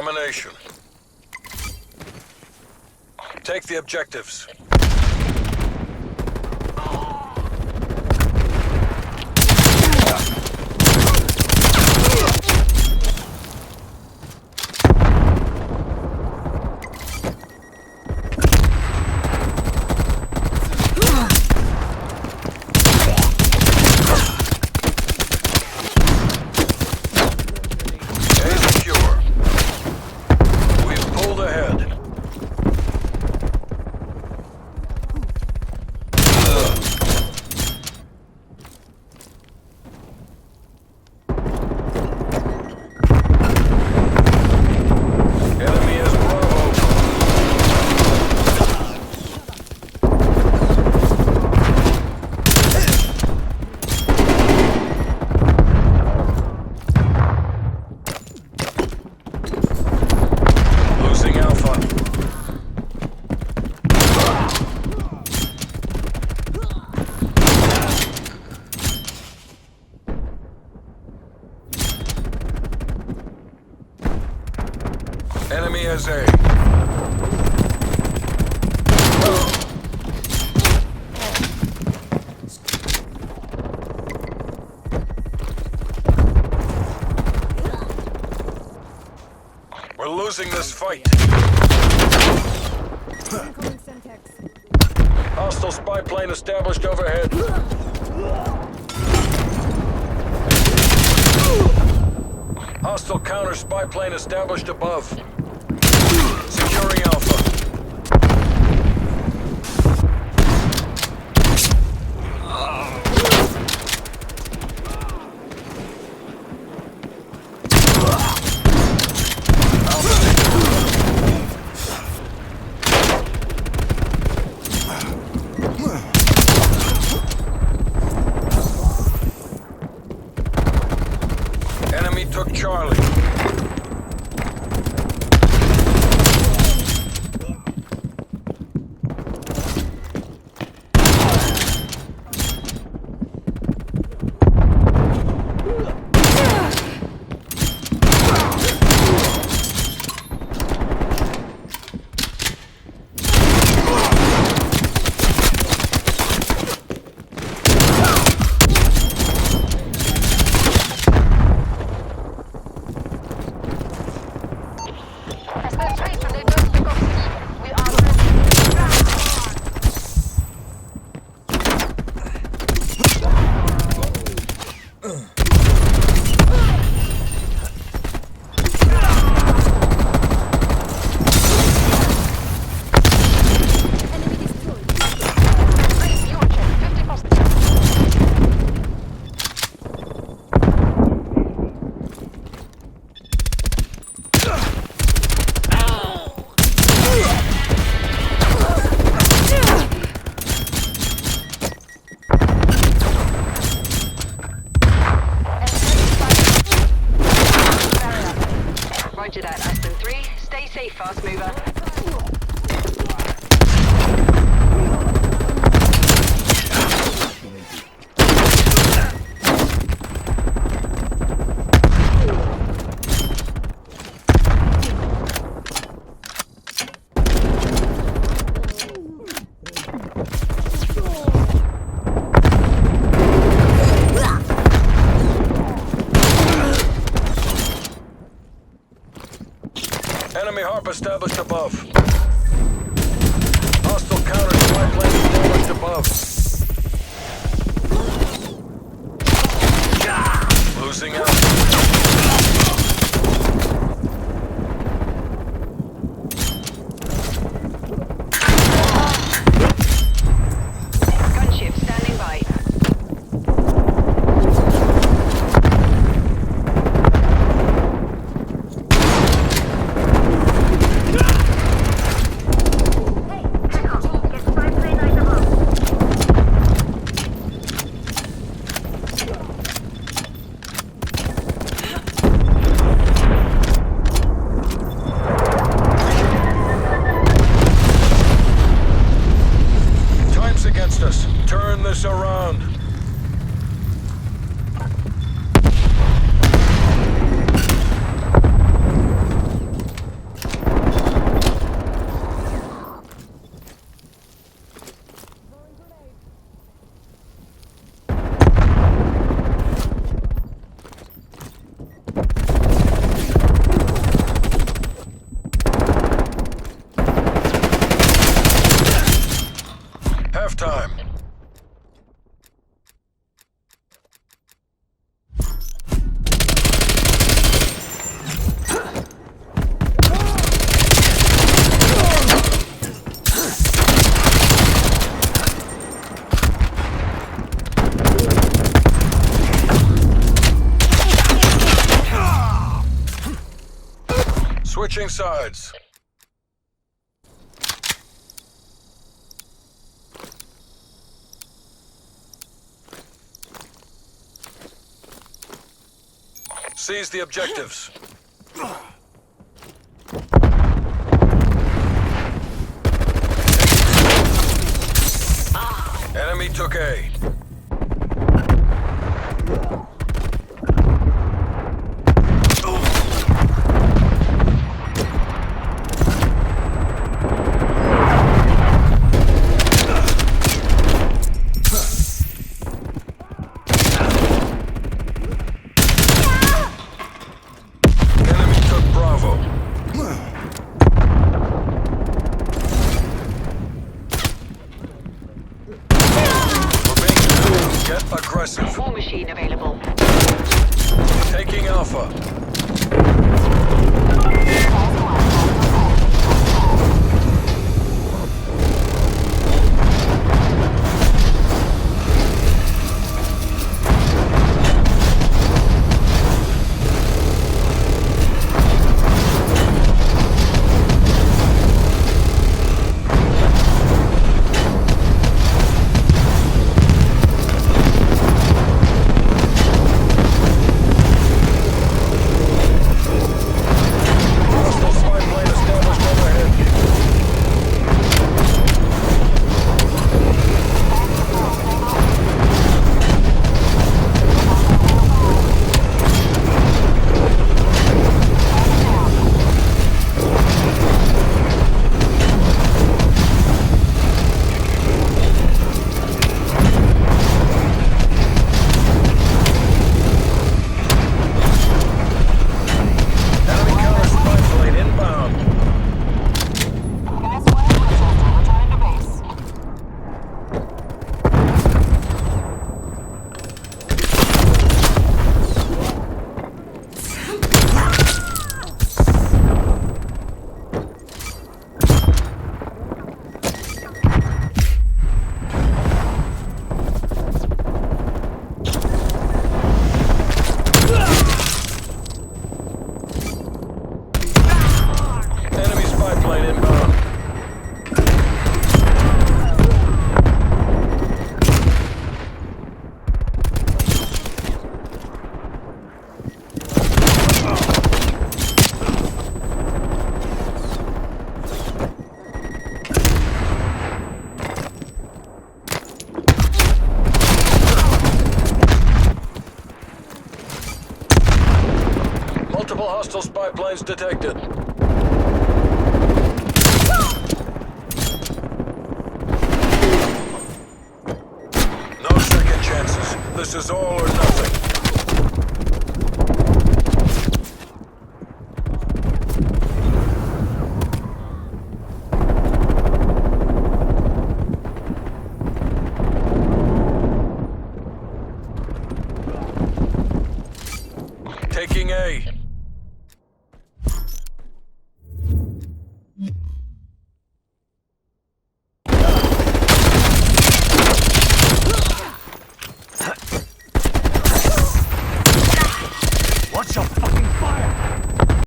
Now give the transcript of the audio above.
Domination. Take the objectives. Enemy has A. We're losing this fight. Hostile spy plane established overhead. Hostile counter spy plane established above. Securing Alpha. Enemy took Charlie. Roger that, Aston 3. Stay safe, fast mover. Enemy harp established above. Hostile counter spy plane established above. Losing out. Gunship standing by. Switching sides. Seize the objectives. Enemy took A. Enemy took Bravo. We're being pursued. Get aggressive. War machine available. Taking Alpha. Hostile spy plane established overhead. Enemy counter spy plane inbound. Return to base. Enemy spy plane inbound. Multiple hostile spy planes detected. No second chances. This is all or nothing. Taking A.